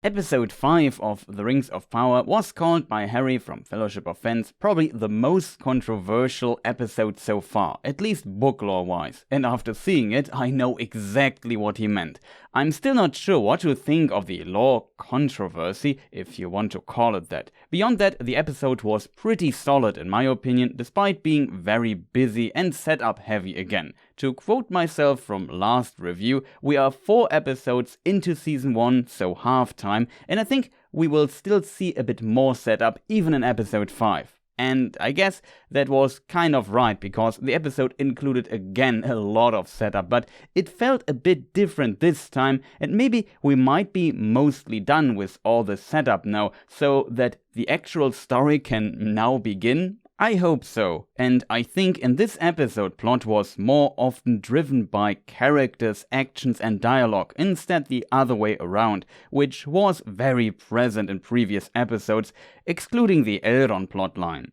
Episode 5 of The Rings of Power was called by Harry from Fellowship of Fans probably the most controversial episode so far, at least book lore-wise, and after seeing it, I know exactly what he meant. I'm still not sure what to think of the lore controversy, if you want to call it that. Beyond that, the episode was pretty solid in my opinion, despite being very busy and setup heavy again. To quote myself from last review, we are 4 episodes into season 1, so half time, and I think we will still see a bit more setup even in episode 5. And I guess that was kind of right, because the episode included again a lot of setup, but it felt a bit different this time, and maybe we might be mostly done with all the setup now, so that the actual story can now begin. I hope so, and I think in this episode plot was more often driven by characters, actions and dialogue, instead the other way around, which was very present in previous episodes, excluding the Elrond plotline.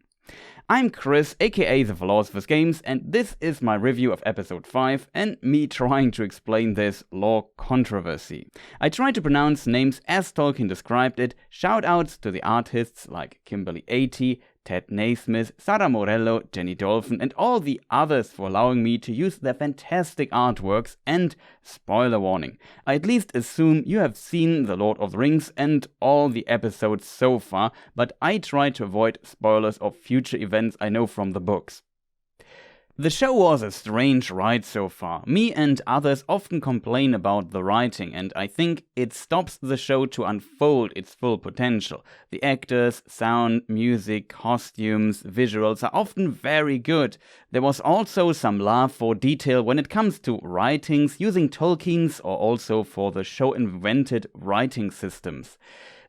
I'm Chris, aka The Philosopher's Games, and this is my review of episode 5 and me trying to explain this lore controversy. I try to pronounce names as Tolkien described it, shoutouts to the artists like Kimberly A.T., Ted Naismith, Sara Morello, Jenny Dolphin and all the others for allowing me to use their fantastic artworks, and spoiler warning, I at least assume you have seen The Lord of the Rings and all the episodes so far, but I try to avoid spoilers of future events I know from the books. The show was a strange ride so far. Me and others often complain about the writing, and I think it stops the show to unfold its full potential. The actors, sound, music, costumes, visuals are often very good. There was also some love for detail when it comes to writings using Tolkien's or also for the show invented writing systems.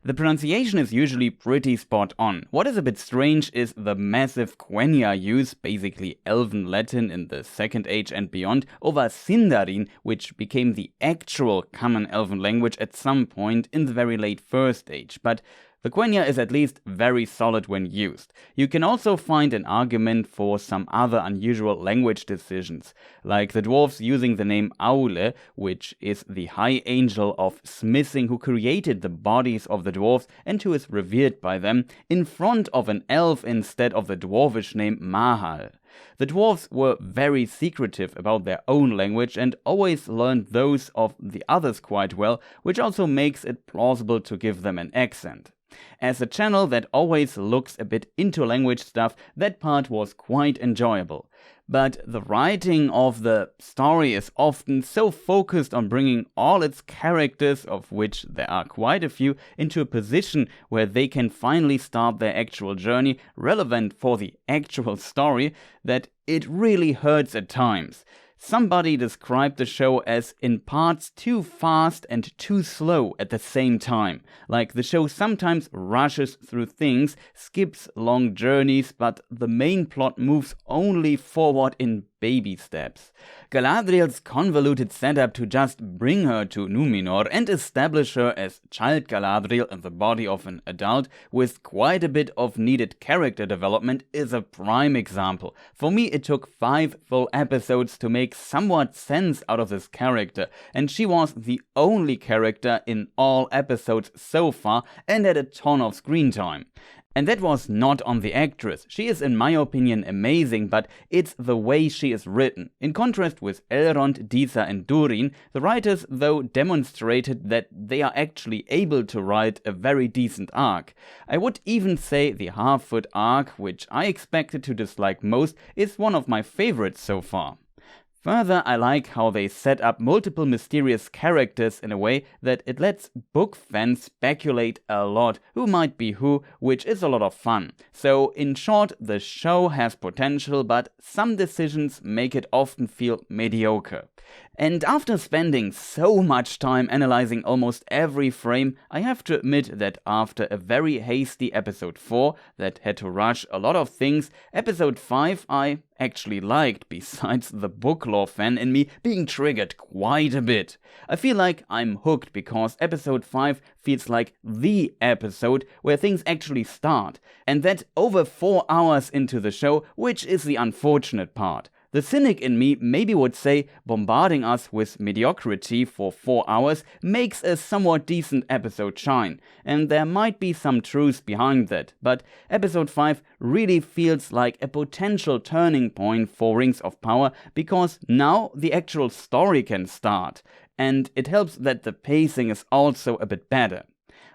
The pronunciation is usually pretty spot on. What is a bit strange is the massive Quenya use, basically Elven Latin in the Second Age and beyond, over Sindarin, which became the actual common Elven language at some point in the very late First Age. But the Quenya is at least very solid when used. You can also find an argument for some other unusual language decisions, like the dwarves using the name Aule, which is the high angel of smithing who created the bodies of the dwarves and who is revered by them, in front of an elf instead of the dwarvish name Mahal. The dwarves were very secretive about their own language and always learned those of the others quite well, which also makes it plausible to give them an accent. As a channel that always looks a bit into language stuff, that part was quite enjoyable. But the writing of the story is often so focused on bringing all its characters, of which there are quite a few, into a position where they can finally start their actual journey, relevant for the actual story, that it really hurts at times. Somebody described the show as in parts too fast and too slow at the same time. Like the show sometimes rushes through things, skips long journeys, but the main plot moves only forward in baby steps. Galadriel's convoluted setup to just bring her to Numenor and establish her as child Galadriel in the body of an adult with quite a bit of needed character development is a prime example. For me, it took 5 full episodes to make somewhat sense out of this character, and she was the only character in all episodes so far and had a ton of screen time. And that was not on the actress. She is, in my opinion, amazing, but it's the way she is written. In contrast with Elrond, Disa and Durin, the writers, though, demonstrated that they are actually able to write a very decent arc. I would even say the Half-Foot arc, which I expected to dislike most, is one of my favorites so far. Further, I like how they set up multiple mysterious characters in a way that it lets book fans speculate a lot who might be who, which is a lot of fun. So, in short, the show has potential, but some decisions make it often feel mediocre. And after spending so much time analyzing almost every frame, I have to admit that after a very hasty episode 4 that had to rush a lot of things, episode 5 I actually liked, besides the book lore fan in me being triggered quite a bit. I feel like I'm hooked because episode 5 feels like the episode where things actually start, and that over 4 hours into the show, which is the unfortunate part. The cynic in me maybe would say bombarding us with mediocrity for 4 hours makes a somewhat decent episode shine, and there might be some truth behind that, but episode 5 really feels like a potential turning point for Rings of Power because now the actual story can start, and it helps that the pacing is also a bit better.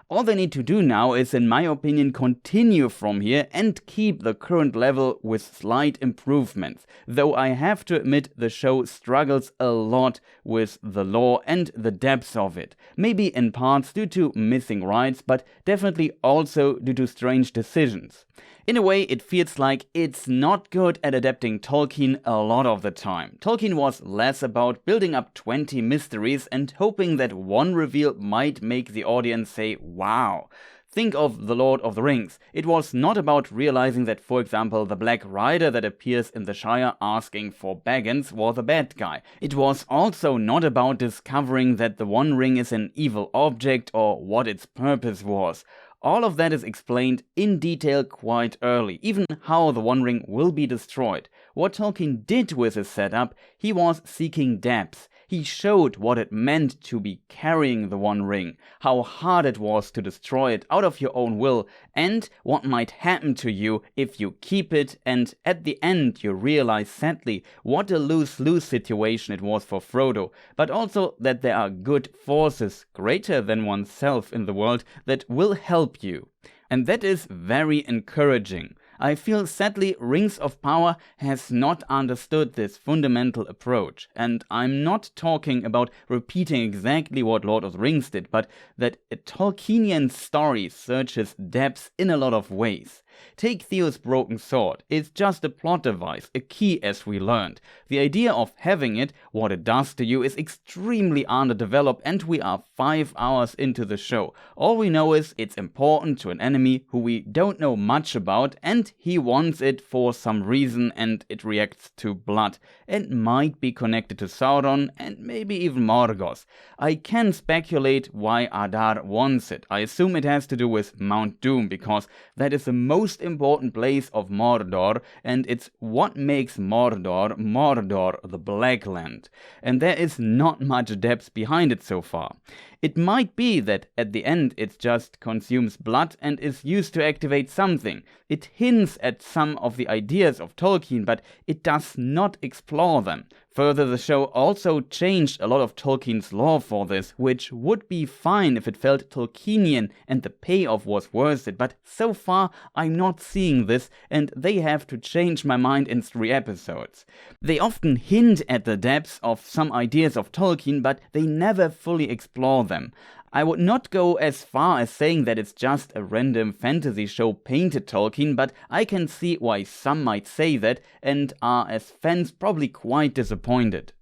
All they need to do now is, in my opinion, continue from here and keep the current level with slight improvements, though I have to admit the show struggles a lot with the lore and the depths of it, maybe in parts due to missing rights, but definitely also due to strange decisions. In a way, it feels like it's not good at adapting Tolkien a lot of the time. Tolkien was less about building up 20 mysteries and hoping that one reveal might make the audience say, wow. Think of The Lord of the Rings. It was not about realizing that, for example, the Black Rider that appears in the Shire asking for Baggins was a bad guy. It was also not about discovering that the One Ring is an evil object or what its purpose was. All of that is explained in detail quite early, even how the One Ring will be destroyed. What Tolkien did with his setup, he was seeking depth. He showed what it meant to be carrying the One Ring, how hard it was to destroy it out of your own will, and what might happen to you if you keep it, and at the end you realize sadly what a lose-lose situation it was for Frodo, but also that there are good forces greater than oneself in the world that will help you. And that is very encouraging. I feel sadly Rings of Power has not understood this fundamental approach, and I'm not talking about repeating exactly what Lord of the Rings did, but that a Tolkienian story searches depths in a lot of ways. Take Theo's broken sword. It's just a plot device, a key as we learned. The idea of having it, what it does to you, is extremely underdeveloped and we are 5 hours into the show. All we know is it's important to an enemy who we don't know much about and he wants it for some reason and it reacts to blood and might be connected to Sauron and maybe even Morgoth. I can speculate why Adar wants it. I assume it has to do with Mount Doom because that is the most important place of Mordor and it's what makes Mordor, the Black Land. And there is not much depth behind it so far. It might be that at the end it just consumes blood and is used to activate something. It hints at some of the ideas of Tolkien, but it does not explore them. Further, the show also changed a lot of Tolkien's lore for this, which would be fine if it felt Tolkienian and the payoff was worth it, but so far I'm not seeing this and they have to change my mind in 3 episodes. They often hint at the depths of some ideas of Tolkien, but they never fully explore them. I would not go as far as saying that it's just a random fantasy show painted Tolkien, but I can see why some might say that and are as fans probably quite disappointed.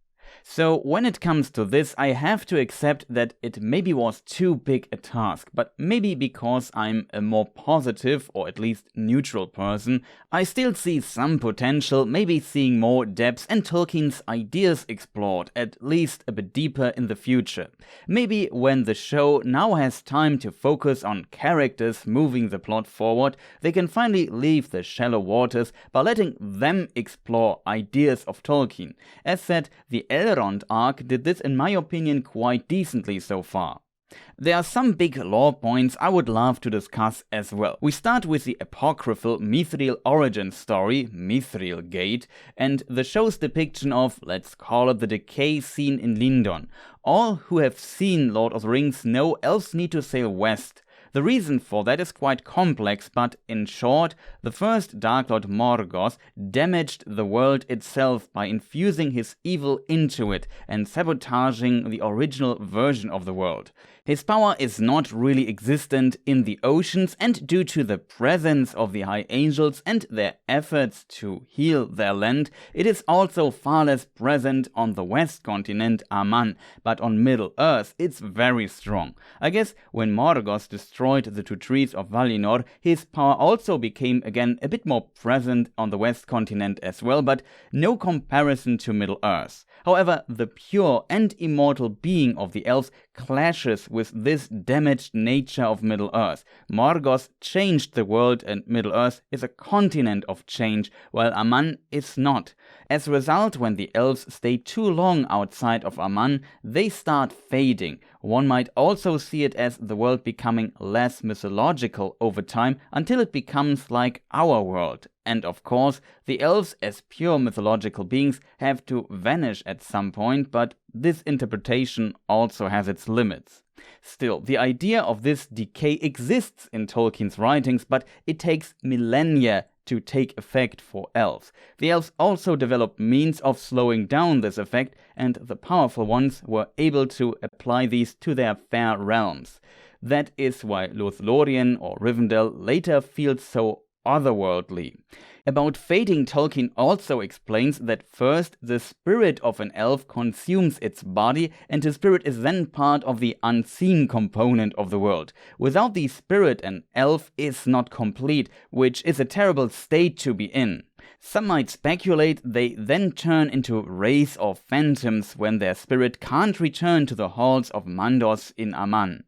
So when it comes to this, I have to accept that it maybe was too big a task, but maybe because I'm a more positive or at least neutral person, I still see some potential, maybe seeing more depth and Tolkien's ideas explored, at least a bit deeper in the future. Maybe when the show now has time to focus on characters moving the plot forward, they can finally leave the shallow waters by letting them explore ideas of Tolkien. As said, the Elrond arc did this in my opinion quite decently so far. There are some big lore points I would love to discuss as well. We start with the apocryphal Mithril origin story, Mithril Gate, and the show's depiction of, let's call it the decay scene in Lindon. All who have seen Lord of the Rings know elves need to sail west. The reason for that is quite complex, but in short, the first Dark Lord Morgoth damaged the world itself by infusing his evil into it and sabotaging the original version of the world. His power is not really existent in the oceans, and due to the presence of the High Angels and their efforts to heal their land, it is also far less present on the west continent Aman, but on Middle-earth it's very strong. I guess when Morgoth destroyed the 2 trees of Valinor, his power also became again a bit more present on the west continent as well, but no comparison to Middle-earth. However, the pure and immortal being of the elves clashes with this damaged nature of Middle-earth. Morgoth changed the world and Middle-earth is a continent of change, while Aman is not. As a result, when the elves stay too long outside of Aman, they start fading. One might also see it as the world becoming less mythological over time until it becomes like our world. And of course, the elves as pure mythological beings have to vanish at some point, but this interpretation also has its limits. Still, the idea of this decay exists in Tolkien's writings, but it takes millennia to take effect for elves. The elves also developed means of slowing down this effect, and the powerful ones were able to apply these to their fair realms. That is why Lothlorien or Rivendell later feels so otherworldly. About fading, Tolkien also explains that first the spirit of an elf consumes its body, and the spirit is then part of the unseen component of the world. Without the spirit, an elf is not complete, which is a terrible state to be in. Some might speculate they then turn into wraiths or phantoms when their spirit can't return to the halls of Mandos in Aman.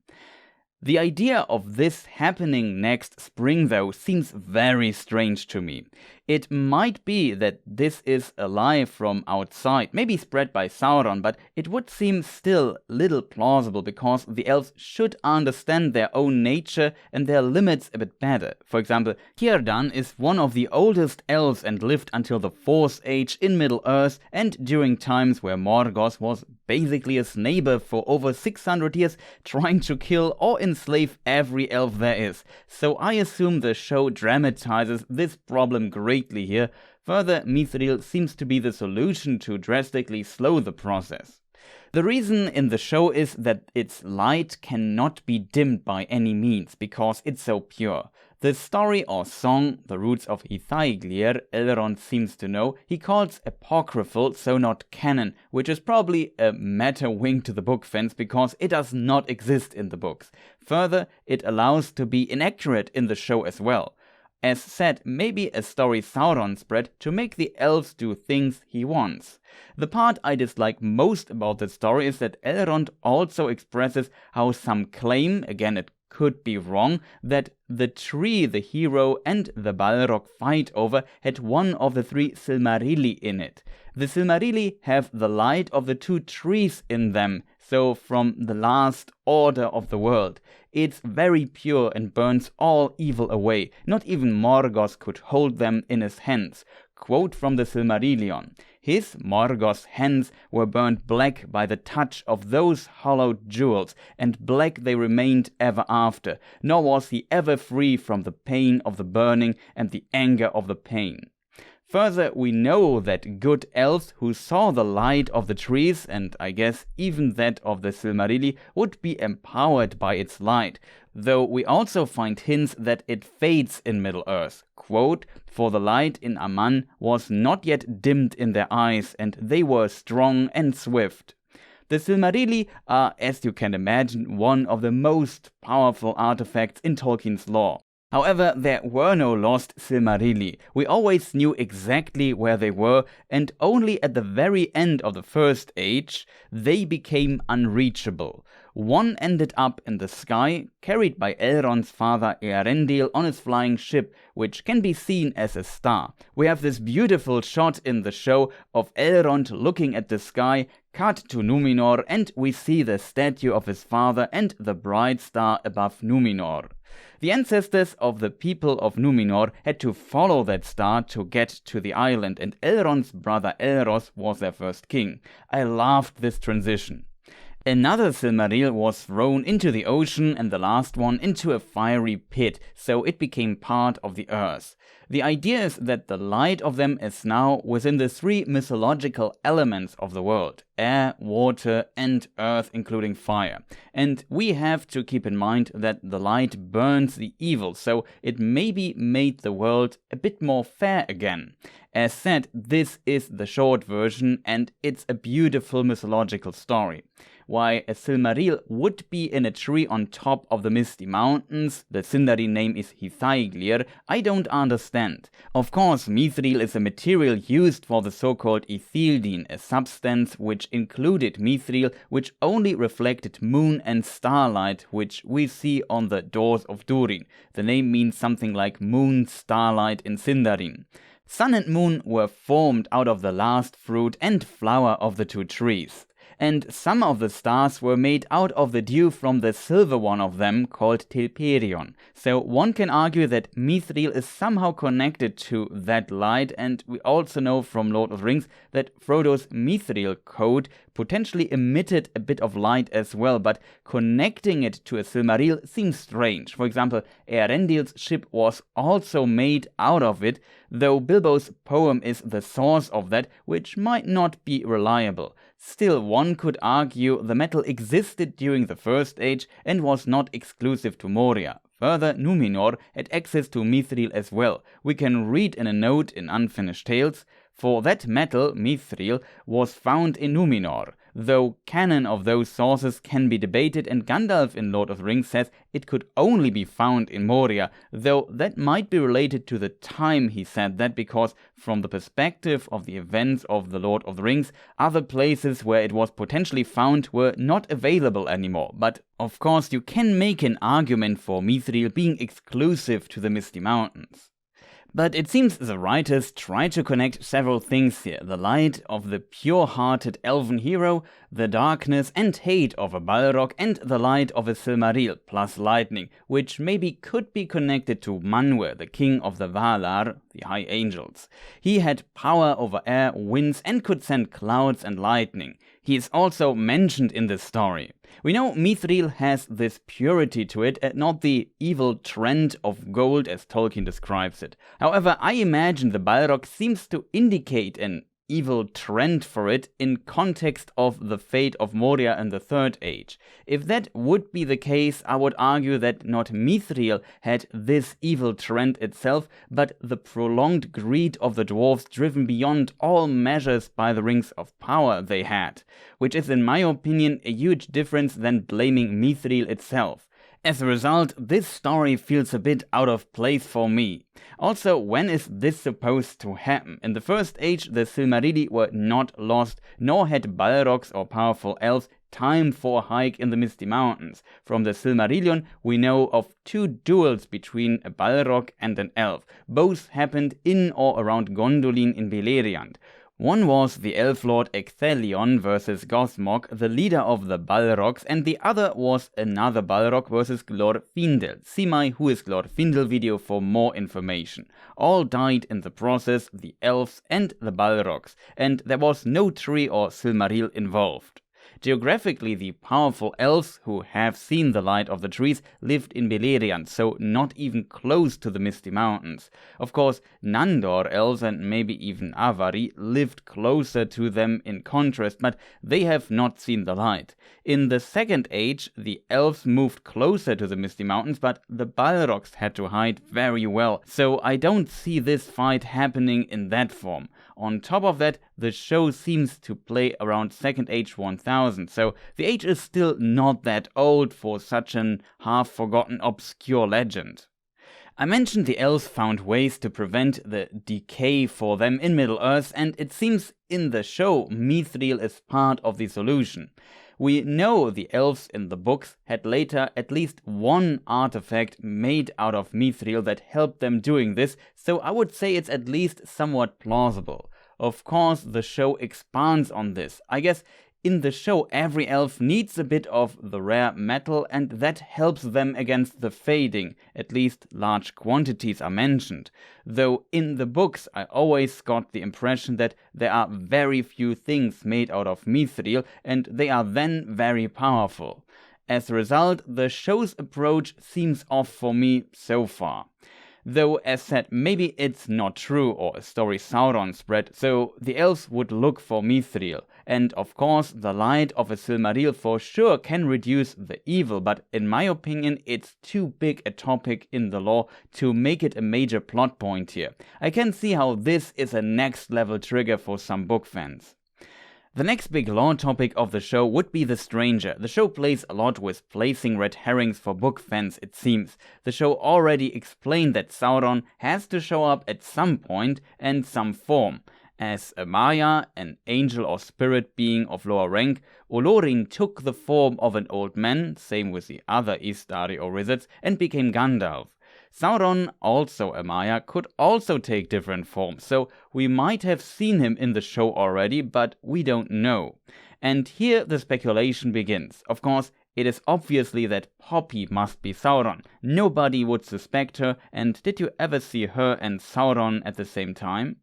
The idea of this happening next spring, though, seems very strange to me. It might be that this is a lie from outside, maybe spread by Sauron, but it would seem still little plausible because the elves should understand their own nature and their limits a bit better. For example, Círdan is one of the oldest elves and lived until the Fourth Age in Middle-earth and during times where Morgoth was basically his neighbor for over 600 years, trying to kill or enslave every elf there is. So I assume the show dramatizes this problem greatly here. Further, Mithril seems to be the solution to drastically slow the process. The reason in the show is that its light cannot be dimmed by any means, because it's so pure. The story or song, the Roots of Hithaeglir, Elrond seems to know, he calls Apocryphal, so not canon, which is probably a meta wink to the book fans because it does not exist in the books. Further, it allows to be inaccurate in the show as well. As said, maybe a story Sauron spread to make the elves do things he wants. The part I dislike most about the story is that Elrond also expresses how some claim, again it could be wrong, that the tree the hero and the Balrog fight over had one of the 3 Silmarilli in it. The Silmarilli have the light of the 2 trees in them, so from the last order of the world. It's very pure and burns all evil away. Not even Morgoth could hold them in his hands. Quote from the Silmarillion: "His, Morgoth's, hands were burnt black by the touch of those hollowed jewels, and black they remained ever after, nor was he ever free from the pain of the burning and the anger of the pain." Further, we know that good elves who saw the light of the trees, and I guess even that of the Silmarilli, would be empowered by its light, though we also find hints that it fades in Middle-earth. Quote, "For the light in Aman was not yet dimmed in their eyes, and they were strong and swift." The Silmarilli are, as you can imagine, one of the most powerful artifacts in Tolkien's lore. However, there were no lost Silmarilli. We always knew exactly where they were, and only at the very end of the First Age, they became unreachable. One ended up in the sky, carried by Elrond's father Eärendil on his flying ship, which can be seen as a star. We have this beautiful shot in the show of Elrond looking at the sky, cut to Numenor, and we see the statue of his father and the bright star above Numenor. The ancestors of the people of Numenor had to follow that star to get to the island, and Elrond's brother Elros was their first king. I loved this transition. Another Silmaril was thrown into the ocean and the last one into a fiery pit, so it became part of the earth. The idea is that the light of them is now within the 3 mythological elements of the world: air, water, and earth, including fire. And we have to keep in mind that the light burns the evil, so it maybe made the world a bit more fair again. As said, this is the short version, and it's a beautiful mythological story. Why a Silmaril would be in a tree on top of the Misty Mountains, the Sindarin name is Hithaeglir, I don't understand. Of course, Mithril is a material used for the so-called Ithildin, a substance which included Mithril, which only reflected moon and starlight, which we see on the doors of Durin. The name means something like moon, starlight in Sindarin. Sun and moon were formed out of the last fruit and flower of the two trees. And some of the stars were made out of the dew from the silver one of them, called Telperion. So one can argue that Mithril is somehow connected to that light, and we also know from Lord of the Rings that Frodo's Mithril coat potentially emitted a bit of light as well, but connecting it to a Silmaril seems strange. For example, Eärendil's ship was also made out of it, though Bilbo's poem is the source of that, which might not be reliable. Still, one could argue the metal existed during the First Age and was not exclusive to Moria. Further, Numenor had access to Mithril as well. We can read in a note in Unfinished Tales, "For that metal, Mithril, was found in Numenor," though canon of those sources can be debated, and Gandalf in Lord of the Rings says it could only be found in Moria, though that might be related to the time he said that, because from the perspective of the events of the Lord of the Rings, other places where it was potentially found were not available anymore. But of course you can make an argument for Mithril being exclusive to the Misty Mountains. But it seems the writers try to connect several things here: the light of the pure-hearted elven hero, the darkness and hate of a Balrog, and the light of a Silmaril, plus lightning, which maybe could be connected to Manwë, the king of the Valar, the High Angels. He had power over air, winds, and could send clouds and lightning. He is also mentioned in this story. We know Mithril has this purity to it, and not the evil trend of gold as Tolkien describes it. However, I imagine the Balrog seems to indicate an evil trend for it in context of the fate of Moria in the Third Age. If that would be the case, I would argue that not Mithril had this evil trend itself, but the prolonged greed of the dwarves driven beyond all measures by the rings of power they had, which is in my opinion a huge difference than blaming Mithril itself. As a result, this story feels a bit out of place for me. Also, when is this supposed to happen? In the First Age, the Silmarilli were not lost, nor had Balrogs or powerful elves time for a hike in the Misty Mountains. From the Silmarillion, we know of two duels between a Balrog and an elf. Both happened in or around Gondolin in Beleriand. One was the elf lord Ecthelion versus Gothmog, the leader of the Balrogs, and the other was another Balrog versus Glorfindel. See my Who is Glorfindel video for more information. All died in the process, the elves and the Balrogs, and there was no tree or Silmaril involved. Geographically, the powerful elves who have seen the light of the trees lived in Beleriand, so not even close to the Misty Mountains. Of course, Nandor elves and maybe even Avari lived closer to them in contrast, but they have not seen the light. In the Second Age, the elves moved closer to the Misty Mountains, but the Balrogs had to hide very well, so I don't see this fight happening in that form. On top of that, the show seems to play around Second Age 1000, so the age is still not that old for such an half-forgotten obscure legend. I mentioned the elves found ways to prevent the decay for them in Middle-earth, and it seems in the show Mithril is part of the solution. We know the elves in the books had later at least one artifact made out of Mithril that helped them doing this, so I would say it's at least somewhat plausible. Of course, the show expands on this. I guess in the show every elf needs a bit of the rare metal, and that helps them against the fading. At least large quantities are mentioned. Though in the books I always got the impression that there are very few things made out of Mithril, and they are then very powerful. As a result, the show's approach seems off for me so far. Though, as said, maybe it's not true or a story Sauron spread, so the elves would look for Mithril. And of course, the light of a Silmaril for sure can reduce the evil, but in my opinion, it's too big a topic in the lore to make it a major plot point here. I can see how this is a next level trigger for some book fans. The next big lore topic of the show would be the Stranger. The show plays a lot with placing red herrings for book fans, it seems. The show already explained that Sauron has to show up at some point and some form. As a Maya, an angel or spirit being of lower rank, Olorin took the form of an old man, same with the other Istari or wizards, and became Gandalf. Sauron, also a Maya, could also take different forms, so we might have seen him in the show already, but we don't know. And here the speculation begins. Of course, it is obviously that Poppy must be Sauron. Nobody would suspect her, and did you ever see her and Sauron at the same time?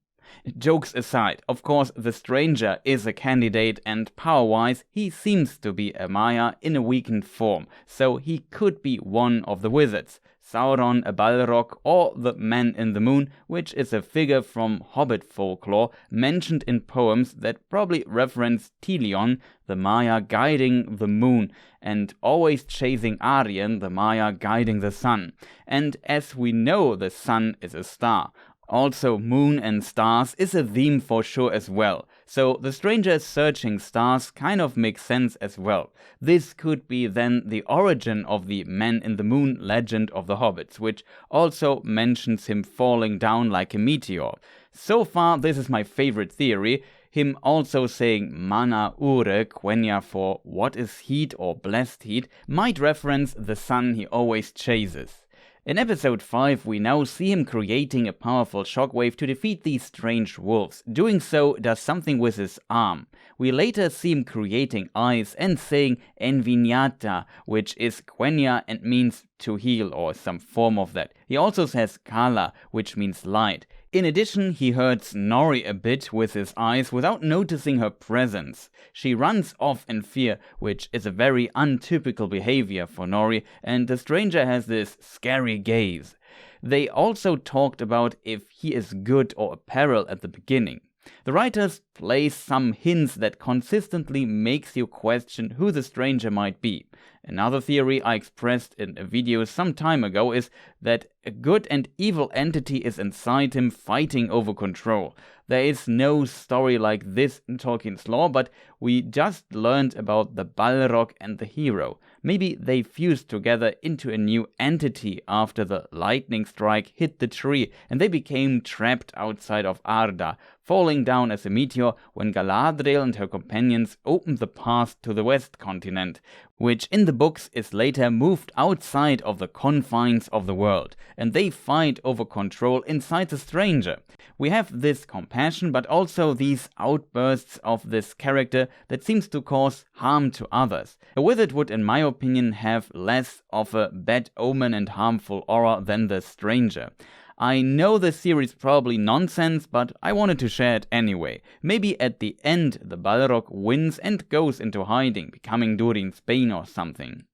Jokes aside, of course the Stranger is a candidate, and power-wise he seems to be a Maya in a weakened form, so he could be one of the wizards. Sauron, a Balrog, or the Man in the Moon, which is a figure from Hobbit folklore mentioned in poems that probably reference Tilion, the Maya guiding the moon, and always chasing Arien, the Maya guiding the sun. And as we know, the sun is a star. Also, moon and stars is a theme for sure as well. So the Stranger searching stars kind of makes sense as well. This could be then the origin of the Man in the Moon legend of the Hobbits, which also mentions him falling down like a meteor. So far, this is my favorite theory. Him also saying Mana Ure Quenya for what is heat or blessed heat might reference the sun he always chases. In episode 5, we now see him creating a powerful shockwave to defeat these strange wolves. Doing so does something with his arm. We later see him creating eyes and saying Envinyata, which is Quenya and means to heal or some form of that. He also says Kala, which means light. In addition, he hurts Nori a bit with his eyes without noticing her presence. She runs off in fear, which is a very untypical behavior for Nori, and the Stranger has this scary gaze. They also talked about if he is good or a peril at the beginning. The writers place some hints that consistently makes you question who the Stranger might be. Another theory I expressed in a video some time ago is that a good and evil entity is inside him fighting over control. There is no story like this in Tolkien's lore, but we just learned about the Balrog and the hero. Maybe they fused together into a new entity after the lightning strike hit the tree and they became trapped outside of Arda, falling down as a meteor when Galadriel and her companions opened the path to the West Continent, which in the books is later moved outside of the confines of the world, and they fight over control inside the Stranger. We have this compassion, but also these outbursts of this character that seems to cause harm to others. A wizard would, in my opinion, have less of a bad omen and harmful aura than the Stranger. I know the theory is probably nonsense, but I wanted to share it anyway. Maybe at the end the Balrog wins and goes into hiding, becoming Durin's Bane or something.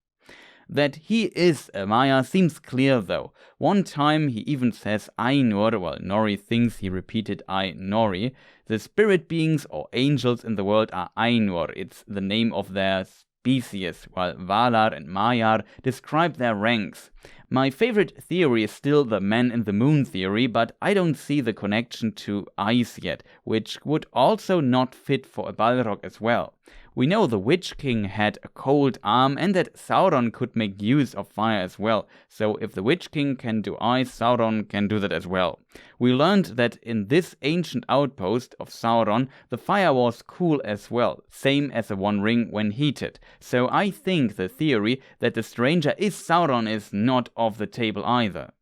That he is a Maya seems clear though. One time he even says Ainur, while Nori thinks he repeated Nori. The spirit beings or angels in the world are Ainur, it's the name of their species, while Valar and Maiar describe their ranks. My favorite theory is still the Man in the Moon theory, but I don't see the connection to ice yet, which would also not fit for a Balrog as well. We know the Witch King had a cold arm and that Sauron could make use of fire as well, so if the Witch King can do ice, Sauron can do that as well. We learned that in this ancient outpost of Sauron, the fire was cool as well, same as the One Ring when heated, so I think the theory that the Stranger is Sauron is not off the table either.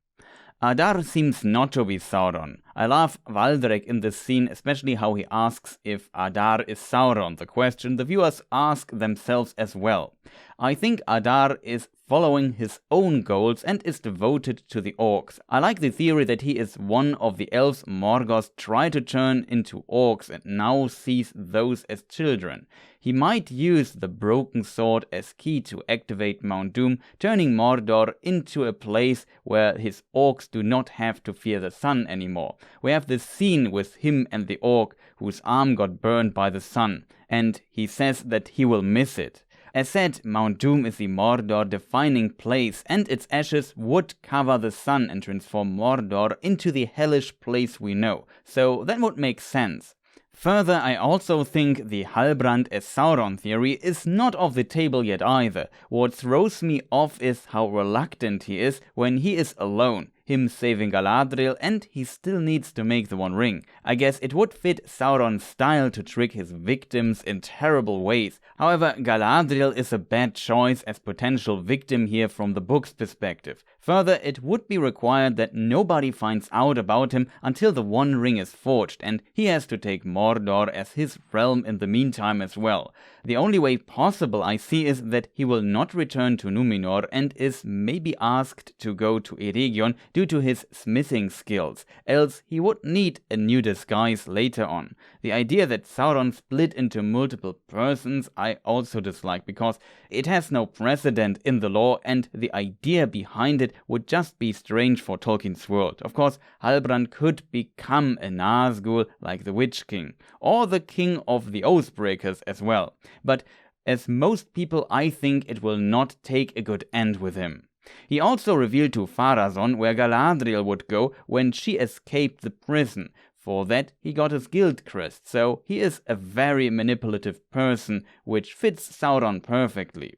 Adar seems not to be Sauron. I love Valdrek in this scene, especially how he asks if Adar is Sauron, the question the viewers ask themselves as well. I think Adar is following his own goals and is devoted to the orcs. I like the theory that he is one of the elves Morgoth tried to turn into orcs and now sees those as children. He might use the broken sword as key to activate Mount Doom, turning Mordor into a place where his orcs do not have to fear the sun anymore. We have this scene with him and the orc whose arm got burned by the sun, and he says that he will miss it. As said, Mount Doom is the Mordor-defining place, and its ashes would cover the sun and transform Mordor into the hellish place we know, so that would make sense. Further, I also think the Halbrand as Sauron theory is not off the table yet either. What throws me off is how reluctant he is when he is alone, him saving Galadriel, and he still needs to make the One Ring. I guess it would fit Sauron's style to trick his victims in terrible ways. However, Galadriel is a bad choice as potential victim here from the book's perspective. Further, it would be required that nobody finds out about him until the One Ring is forged, and he has to take Mordor as his realm in the meantime as well. The only way possible I see is that he will not return to Numenor and is maybe asked to go to Eregion due to his smithing skills, else he would need a new disguise later on. The idea that Sauron split into multiple persons I also dislike, because it has no precedent in the lore and the idea behind it would just be strange for Tolkien's world. Of course, Halbrand could become a Nazgul like the Witch King, or the King of the Oathbreakers as well, but as most people I think it will not take a good end with him. He also revealed to Pharazôn where Galadriel would go when she escaped the prison. For that he got his guild crest, so he is a very manipulative person, which fits Sauron perfectly.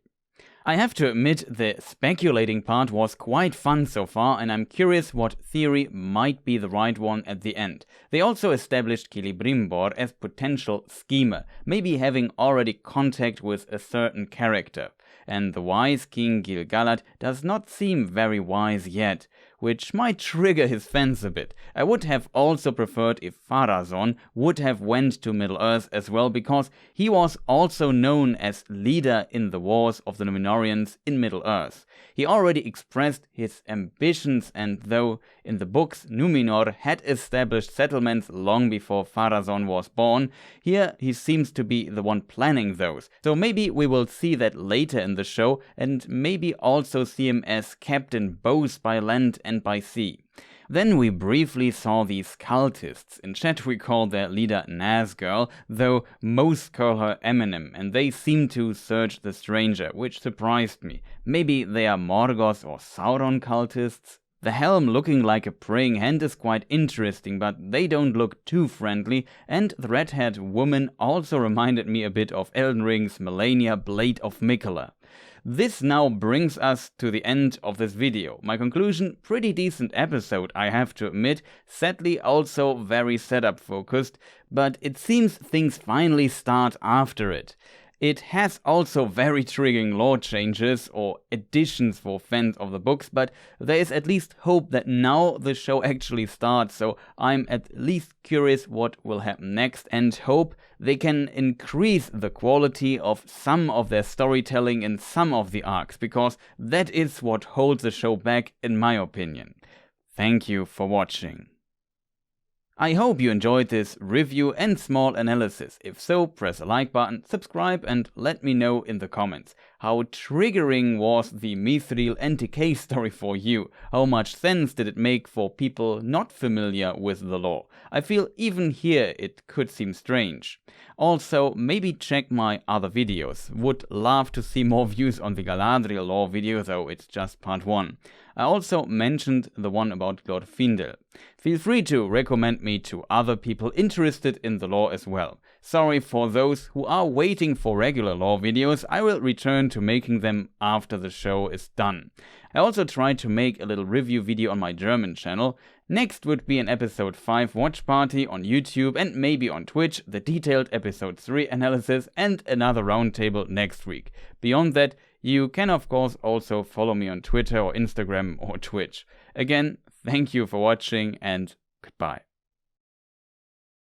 I have to admit the speculating part was quite fun so far, and I'm curious what theory might be the right one at the end. They also established Celebrimbor as potential schemer, maybe having already contact with a certain character. And the wise King Gil-galad does not seem very wise yet, which might trigger his fans a bit. I would have also preferred if Pharazôn would have went to Middle-earth as well, because he was also known as leader in the wars of the Numenoreans in Middle-earth. He already expressed his ambitions, and though in the books Numenor had established settlements long before Pharazôn was born, here he seems to be the one planning those. So maybe we will see that later in the show, and maybe also see him as captain both by land and by sea. Then we briefly saw these cultists. In chat we call their leader Nazgul, though most call her Eminem, and they seem to search the stranger, which surprised me. Maybe they are Morgoth or Sauron cultists? The helm looking like a praying hand is quite interesting, but they don't look too friendly, and the red-haired woman also reminded me a bit of Elden Ring's Melania Blade of Miquella. This now brings us to the end of this video. My conclusion, pretty decent episode I have to admit, sadly also very setup focused, but it seems things finally start after it. It has also very triggering lore changes or additions for fans of the books, but there is at least hope that now the show actually starts, so I'm at least curious what will happen next and hope they can increase the quality of some of their storytelling in some of the arcs, because that is what holds the show back in my opinion. Thank you for watching. I hope you enjoyed this review and small analysis. If so, press a like button, subscribe, and let me know in the comments. How triggering was the Mithril and Decay story for you? How much sense did it make for people not familiar with the lore? I feel even here it could seem strange. Also, maybe check my other videos. Would love to see more views on the Galadriel lore video, though it's just part 1. I also mentioned the one about Glorfindel. Feel free to recommend me to other people interested in the lore as well. Sorry for those who are waiting for regular lore videos, I will return to making them after the show is done. I also tried to make a little review video on my German channel. Next would be an episode 5 watch party on YouTube and maybe on Twitch, the detailed episode 3 analysis, and another roundtable next week. Beyond that, you can of course also follow me on Twitter or Instagram or Twitch. Again, thank you for watching and goodbye.